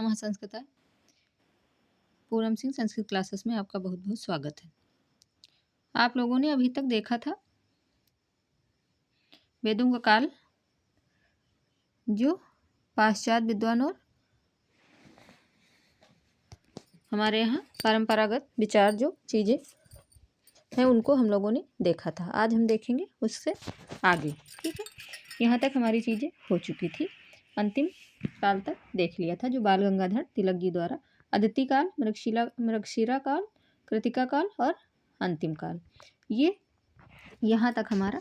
नमः संस्कृताय। पूनम सिंह संस्कृत क्लासेस में आपका बहुत बहुत स्वागत है। आप लोगों ने अभी तक देखा था वेदों का काल, जो पाश्चात्य विद्वान और हमारे यहाँ परंपरागत विचार जो चीज़ें हैं उनको हम लोगों ने देखा था। आज हम देखेंगे उससे आगे। ठीक है, यहाँ तक हमारी चीज़ें हो चुकी थी। अंतिम काल तक देख लिया था, जो बाल गंगाधर तिलक जी द्वारा अदिति काल, मृगशिरा काल, कृतिका काल और अंतिम काल, ये यहाँ तक हमारा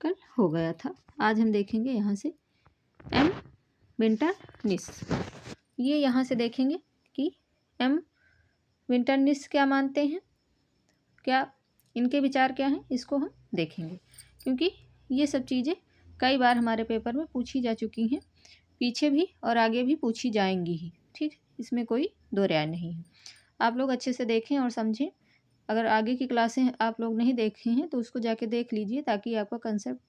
कल हो गया था। आज हम देखेंगे यहाँ से एम विंटरनिस। ये यहाँ से देखेंगे कि एम विंटरनिस क्या मानते हैं, क्या इनके विचार क्या हैं, इसको हम देखेंगे, क्योंकि ये सब चीज़ें कई बार हमारे पेपर में पूछी जा चुकी हैं, पीछे भी और आगे भी पूछी जाएंगी ही। ठीक, इसमें कोई दो राय नहीं है। आप लोग अच्छे से देखें और समझें। अगर आगे की क्लासें आप लोग नहीं देखे हैं तो उसको जाके देख लीजिए, ताकि आपका कंसेप्ट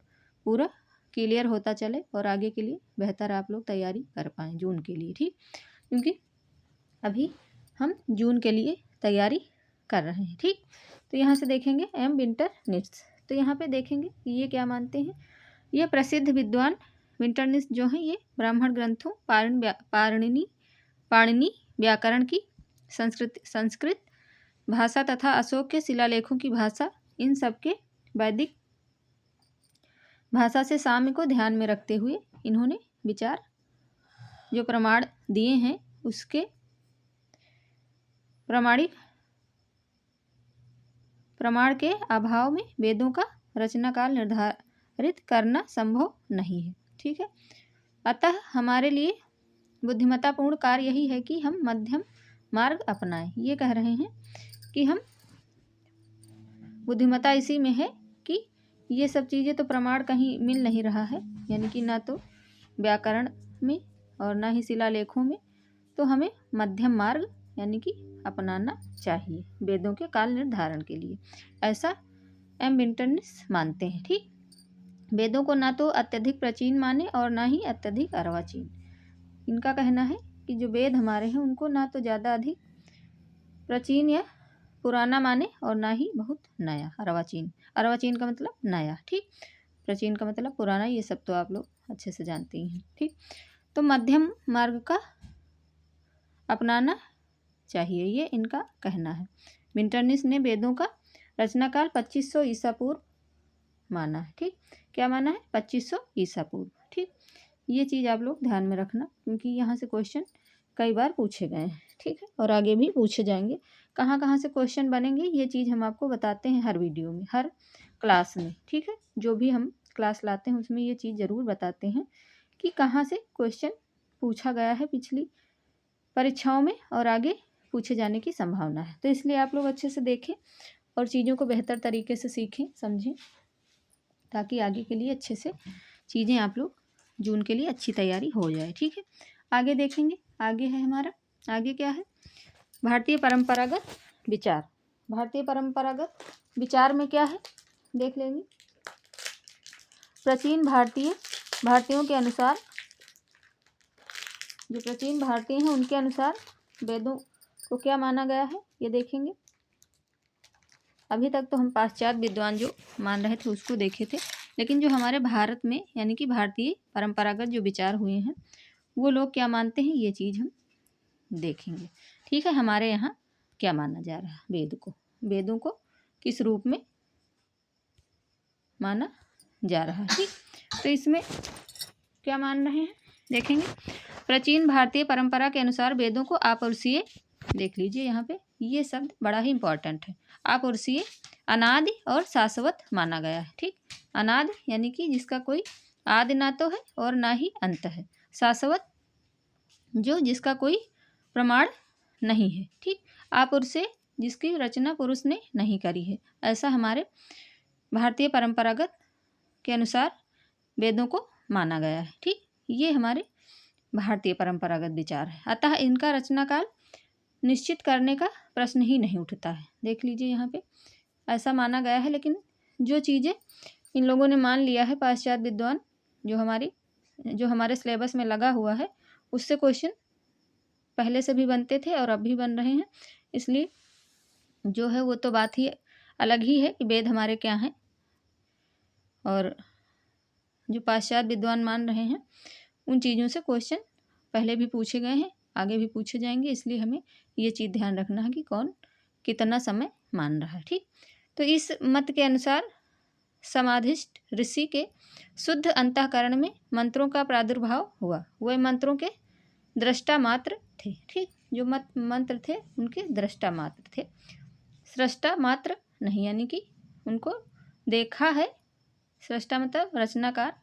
पूरा क्लियर होता चले और आगे के लिए बेहतर आप लोग तैयारी कर पाएँ जून के लिए। ठीक, क्योंकि अभी हम जून के लिए तैयारी कर रहे हैं। ठीक, तो यहाँ से देखेंगे एम विंटरनिस। तो यहाँ पे देखेंगे कि ये क्या मानते हैं। ये प्रसिद्ध विद्वान विंटरनिस जो हैं, ये ब्राह्मण ग्रंथों पाणिनि व्याकरण की संस्कृत भाषा तथा अशोक के शिलालेखों की भाषा, इन सब के वैदिक भाषा से साम्य को ध्यान में रखते हुए इन्होंने विचार जो प्रमाण दिए हैं, उसके प्रमाण के अभाव में वेदों का रचनाकाल निर्धारित करना संभव नहीं है। ठीक है, अतः हमारे लिए बुद्धिमत्तापूर्ण कार्य यही है कि हम मध्यम मार्ग अपनाएं। ये कह रहे हैं कि हम बुद्धिमत्ता इसी में है कि ये सब चीज़ें तो प्रमाण कहीं मिल नहीं रहा है, यानी कि ना तो व्याकरण में और ना ही शिलालेखों में, तो हमें मध्यम मार्ग यानी कि अपनाना चाहिए वेदों के काल निर्धारण के लिए, ऐसा एम विंटरनिस मानते हैं। ठीक, वेदों को ना तो अत्यधिक प्राचीन माने और ना ही अत्यधिक अर्वाचीन। इनका कहना है कि जो वेद हमारे हैं उनको ना तो ज़्यादा अधिक प्राचीन या पुराना माने और ना ही बहुत नया अर्वाचीन। अर्वाचीन का मतलब नया, ठीक, प्राचीन का मतलब पुराना। ये सब तो आप लोग अच्छे से जानते ही हैं। ठीक, तो मध्यम मार्ग का अपनाना चाहिए, ये इनका कहना है। विंटरनिस ने वेदों का रचनाकाल 2500 ईसा पूर्व माना है। ठीक, क्या माना है, 2500 ईसा पूर्व। ठीक, ये चीज़ आप लोग ध्यान में रखना, क्योंकि यहाँ से क्वेश्चन कई बार पूछे गए हैं। ठीक है, और आगे भी पूछे जाएंगे। कहाँ कहाँ से क्वेश्चन बनेंगे ये चीज़ हम आपको बताते हैं हर वीडियो में, हर क्लास में। ठीक है, जो भी हम क्लास लाते हैं उसमें ये चीज़ ज़रूर बताते हैं कि कहाँ से क्वेश्चन पूछा गया है पिछली परीक्षाओं में और आगे पूछे जाने की संभावना है। तो इसलिए आप लोग अच्छे से देखें और चीज़ों को बेहतर तरीके से सीखें, समझें, ताकि आगे के लिए अच्छे से चीज़ें आप लोग जून के लिए अच्छी तैयारी हो जाए। ठीक है, आगे देखेंगे। आगे है हमारा, आगे क्या है, भारतीय परंपरागत विचार। भारतीय परंपरागत विचार में क्या है देख लेंगे। प्राचीन भारतीयों के अनुसार, जो प्राचीन भारतीय हैं उनके अनुसार वेदों को क्या माना गया है ये देखेंगे। अभी तक तो हम पाश्चात्य विद्वान जो मान रहे थे उसको देखे थे, लेकिन जो हमारे भारत में यानी कि भारतीय परंपरागत जो विचार हुए हैं वो लोग क्या मानते हैं ये चीज़ हम देखेंगे। ठीक है, हमारे यहाँ क्या माना जा रहा है, वेदों को किस रूप में माना जा रहा है। ठीक, तो इसमें क्या मान रहे हैं देखेंगे। प्राचीन भारतीय परंपरा के अनुसार वेदों को आपौरुषीय, देख लीजिए यहाँ पे ये शब्द बड़ा ही इंपॉर्टेंट है, आपौरुषीय, अनादि और शाश्वत माना गया है। ठीक, अनादि यानी कि जिसका कोई आदि ना तो है और ना ही अंत है, शाश्वत जो जिसका कोई प्रमाण नहीं है। ठीक, आपौरुषेय जिसकी रचना पुरुष ने नहीं करी है, ऐसा हमारे भारतीय परंपरागत के अनुसार वेदों को माना गया है। ठीक, ये हमारे भारतीय परंपरागत विचार है। अतः इनका रचनाकाल निश्चित करने का प्रश्न ही नहीं उठता है। देख लीजिए यहाँ पे ऐसा माना गया है, लेकिन जो चीज़ें इन लोगों ने मान लिया है पाश्चात्य विद्वान, जो हमारे सिलेबस में लगा हुआ है, उससे क्वेश्चन पहले से भी बनते थे और अब भी बन रहे हैं, इसलिए जो है वो तो बात ही अलग ही है कि वेद हमारे क्या हैं। और जो पाश्चात्य विद्वान मान रहे हैं उन चीज़ों से क्वेश्चन पहले भी पूछे गए हैं, आगे भी पूछे जाएंगे, इसलिए हमें ये चीज़ ध्यान रखना है कि कौन कितना समय मान रहा है। ठीक, तो इस मत के अनुसार समाधिष्ठ ऋषि के शुद्ध अंतःकरण में मंत्रों का प्रादुर्भाव हुआ। वह मंत्रों के दृष्टा मात्र थे। ठीक, जो मंत्र थे उनके दृष्टा मात्र थे, सृष्टा मात्र नहीं, यानी कि उनको देखा है। सृष्टा मतलब रचनाकार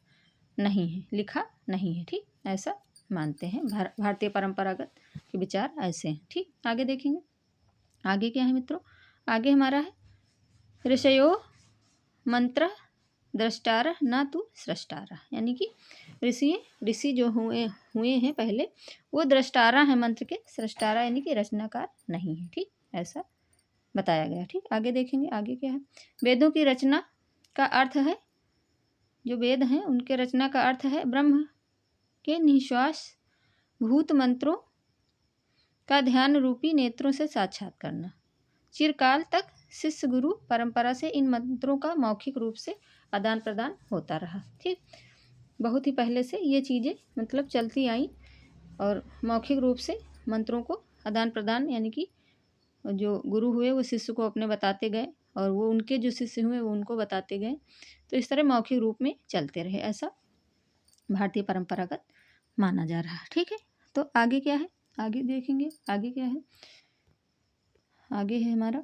नहीं है, लिखा नहीं है। ठीक, ऐसा मानते हैं, भारतीय परंपरागत के विचार ऐसे हैं। ठीक, आगे देखेंगे। आगे क्या है मित्रों? आगे हमारा है ऋषयो मंत्र द्रष्टार न तु सृष्टारा, यानी कि ऋषि जो हुए हैं पहले, वो द्रष्टारा है मंत्र के, सृष्टारा यानी कि रचनाकार नहीं है। ठीक, ऐसा बताया गया। ठीक, आगे देखेंगे। आगे क्या है? वेदों की रचना का अर्थ है, जो वेद हैं उनके रचना का अर्थ है ब्रह्म के निश्वास भूत मंत्रों का ध्यान रूपी नेत्रों से साक्षात करना। चिरकाल तक शिष्य गुरु परंपरा से इन मंत्रों का मौखिक रूप से आदान प्रदान होता रहा। ठीक, बहुत ही पहले से ये चीज़ें मतलब चलती आई और मौखिक रूप से मंत्रों को आदान प्रदान, यानी कि जो गुरु हुए वो शिष्य को अपने बताते गए और वो उनके जो शिष्य हुए वो उनको बताते गए। तो इस तरह मौखिक रूप में चलते रहे, ऐसा भारतीय परंपरागत माना जा रहा है। ठीक है, तो आगे क्या है? आगे देखेंगे। आगे क्या है? आगे है हमारा,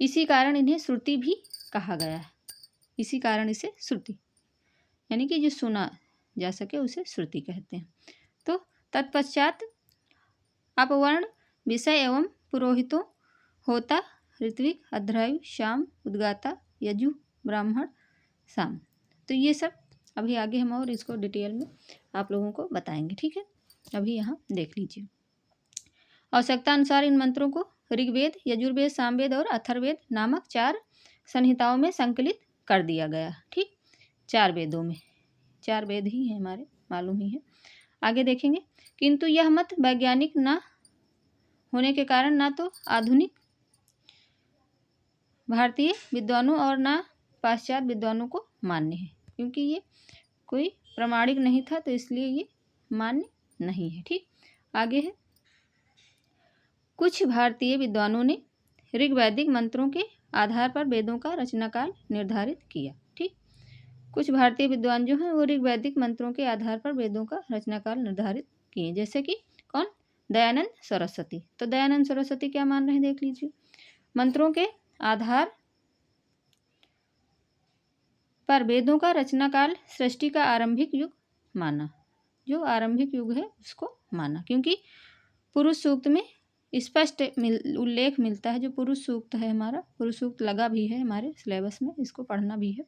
इसी कारण इन्हें श्रुति भी कहा गया है। इसी कारण इसे श्रुति, यानी कि जो सुना जा सके उसे श्रुति कहते हैं। तो तत्पश्चात अपवर्ण विषय एवं पुरोहितों होता ऋत्विक अध्रायु शाम उद्गाता यजु ब्राह्मण साम। तो ये सब अभी आगे हम और इसको डिटेल में आप लोगों को बताएंगे। ठीक है, अभी यहाँ देख लीजिए। आवश्यकता अनुसार इन मंत्रों को ऋग्वेद, यजुर्वेद, सामवेद और अथर्ववेद नामक 4 संहिताओं में संकलित कर दिया गया। ठीक, 4 वेदों में, 4 वेद ही हैं हमारे, मालूम ही है। आगे देखेंगे। किंतु यह मत वैज्ञानिक न होने के कारण ना तो आधुनिक भारतीय विद्वानों और ना पाश्चात्य विद्वानों को मान्य है, क्योंकि ये कोई प्रमाणिक नहीं था, तो इसलिए ये मान्य नहीं है। ठीक, आगे है। कुछ भारतीय विद्वानों ने ऋग्वैदिक मंत्रों के आधार पर वेदों का रचनाकाल निर्धारित किया। ठीक, कुछ भारतीय विद्वान जो हैं वो ऋग्वैदिक मंत्रों के आधार पर वेदों का रचनाकाल निर्धारित किए, जैसे कि कौन? दयानंद सरस्वती। तो दयानंद सरस्वती क्या मान रहे हैं देख लीजिए। मंत्रों के आधार पर वेदों का रचनाकाल सृष्टि का आरंभिक युग माना। जो आरंभिक युग है उसको माना, क्योंकि पुरुष सूक्त में स्पष्ट उल्लेख मिलता है। जो पुरुष सूक्त है हमारा, पुरुष सूक्त लगा भी है हमारे सिलेबस में, इसको पढ़ना भी है।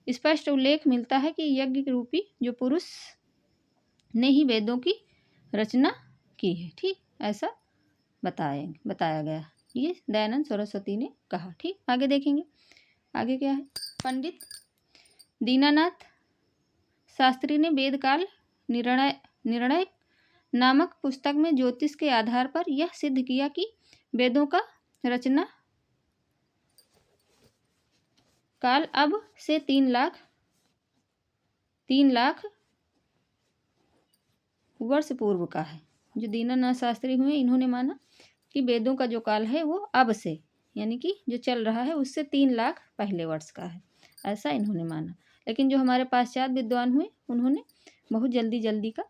स्पष्ट उल्लेख मिलता है कि यज्ञ रूपी जो पुरुष ने ही वेदों की रचना की है। ठीक, ऐसा बताया गया, ये दयानंद सरस्वती ने कहा। ठीक, आगे देखेंगे। आगे क्या है? पंडित दीनानाथ शास्त्री ने वेदकाल निर्णय नामक पुस्तक में ज्योतिष के आधार पर यह सिद्ध किया कि वेदों का रचना काल अब से 3 लाख वर्ष पूर्व का है। जो दीनानाथ शास्त्री हुए इन्होंने माना कि वेदों का जो काल है वो अब से, यानी कि जो चल रहा है उससे 3 लाख पहले वर्ष का है, ऐसा इन्होंने माना। लेकिन जो हमारे पाश्चात्य विद्वान हुए उन्होंने बहुत जल्दी का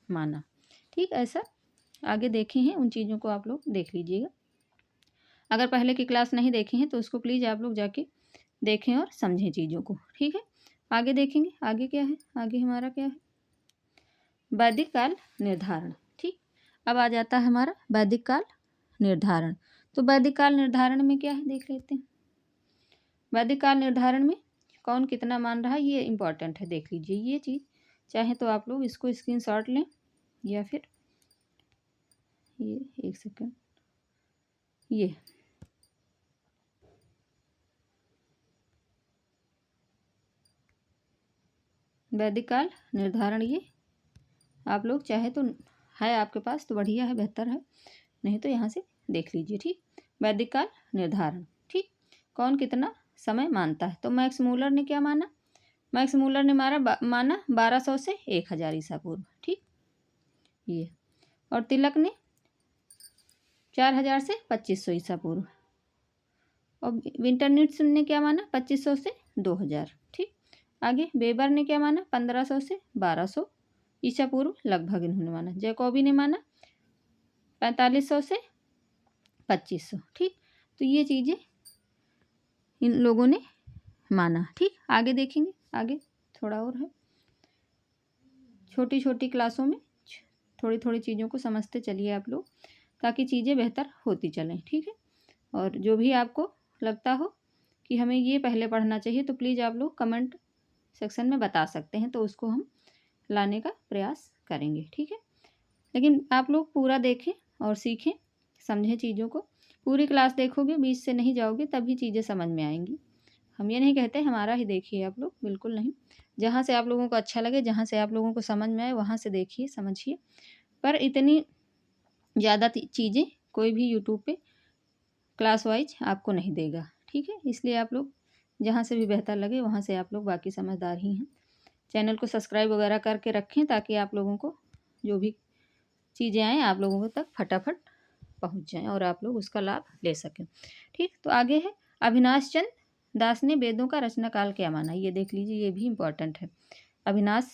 माना। ठीक, ऐसा आगे देखे हैं, उन चीज़ों को आप लोग देख लीजिएगा। अगर पहले की क्लास नहीं देखे हैं तो उसको प्लीज़ आप लोग जाके देखें और समझें चीज़ों को। ठीक है, आगे देखेंगे। आगे क्या है? आगे हमारा क्या है? वैदिक काल निर्धारण। ठीक, अब आ जाता है हमारा वैदिक काल निर्धारण। तो वैदिक काल निर्धारण में क्या है देख लेते हैं। वैदिक काल निर्धारण में कौन कितना मान रहा है ये इम्पॉर्टेंट है, देख लीजिए ये चीज़। चाहे तो आप लोग इसको स्क्रीनशॉट लें या फिर ये 1 सेकंड, ये वैदिक काल निर्धारण, ये आप लोग चाहे तो है आपके पास तो बढ़िया है, बेहतर है, नहीं तो यहाँ से देख लीजिए। ठीक, वैदिक काल निर्धारण। ठीक, कौन कितना समय मानता है? तो मैक्स मूलर ने क्या माना? मैक्स मूलर ने माना 1200 से 1000 ईसा पूर्व। ठीक, ये। और तिलक ने 4000 से 2500 ईसा पूर्व। और विंटरनिट्स ने क्या माना? 2500 से 2000। ठीक, आगे वेबर ने क्या माना? 1500 से 1200 ईसा पूर्व लगभग इन्होंने माना। जैकोबी ने माना 4500 से 2500। ठीक, तो ये चीज़ें इन लोगों ने माना। ठीक, आगे देखेंगे, आगे थोड़ा और है। छोटी छोटी क्लासों में थोड़ी थोड़ी चीज़ों को समझते चलिए आप लोग, ताकि चीज़ें बेहतर होती चलें। ठीक है, और जो भी आपको लगता हो कि हमें ये पहले पढ़ना चाहिए तो प्लीज़ आप लोग कमेंट सेक्शन में बता सकते हैं, तो उसको हम लाने का प्रयास करेंगे। ठीक है, लेकिन आप लोग पूरा देखें और सीखें, समझें चीज़ों को। पूरी क्लास देखोगे, बीच से नहीं जाओगे, तभी चीज़ें समझ में आएंगी। हम ये नहीं कहते हमारा ही देखिए आप लोग, बिल्कुल नहीं। जहाँ से आप लोगों को अच्छा लगे, जहाँ से आप लोगों को समझ में आए, वहाँ से देखिए, समझिए। पर इतनी ज़्यादा चीज़ें कोई भी यूट्यूब पे क्लास वाइज आपको नहीं देगा। ठीक है, इसलिए आप लोग जहाँ से भी बेहतर लगे वहाँ से आप लोग, बाकी समझदार ही हैं। चैनल को सब्सक्राइब वगैरह करके रखें, ताकि आप लोगों को जो भी चीज़ें आएँ आप लोगों तक फटाफट पहुँच जाएँ और आप लोग उसका लाभ ले सकें। ठीक, तो आगे है अविनाश चंद्र दास ने वेदों का रचना काल क्या माना? ये देख लीजिए, ये भी इम्पोर्टेंट है। अविनाश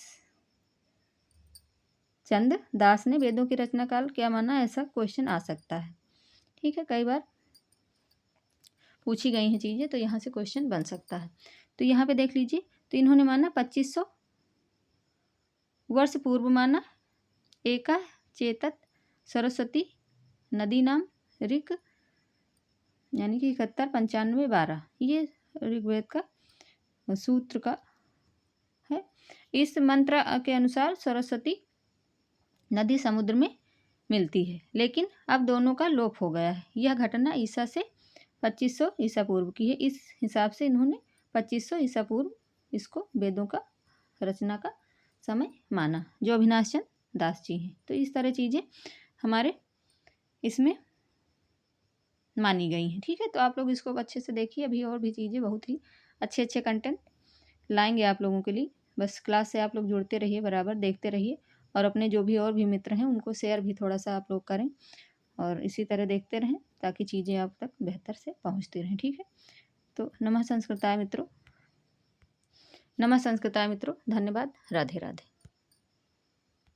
चंद्र दास ने वेदों की रचना काल क्या माना? ऐसा क्वेश्चन आ सकता है। ठीक है, कई बार पूछी गई हैं चीज़ें, तो यहाँ से क्वेश्चन बन सकता है। तो यहाँ पे देख लीजिए, तो इन्होंने माना 2500 वर्ष पूर्व माना। एका चेतत सरस्वती नदी नाम ऋक, यानी कि 71 95 12, ये ऋग्वेद का सूत्र का है। इस मंत्र के अनुसार सरस्वती नदी समुद्र में मिलती है, लेकिन अब दोनों का लोप हो गया है। यह घटना ईसा से 2500 ईसा पूर्व की है। इस हिसाब से इन्होंने 2500 ईसा पूर्व इसको वेदों का रचना का समय माना, जो अविनाश चंद्र दास जी हैं। तो इस तरह चीज़ें हमारे इसमें मानी गई हैं। ठीक है, तो आप लोग इसको अच्छे से देखिए। अभी और भी चीज़ें बहुत ही अच्छे अच्छे कंटेंट लाएंगे आप लोगों के लिए। बस क्लास से आप लोग जुड़ते रहिए, बराबर देखते रहिए, और अपने जो भी और भी मित्र हैं उनको शेयर भी थोड़ा सा आप लोग करें, और इसी तरह देखते रहें, ताकि चीज़ें आप तक बेहतर से पहुँचती रहें। ठीक है, तो नमः संस्कृताय मित्रों, नमः संस्कृताय मित्रों, धन्यवाद, राधे राधे।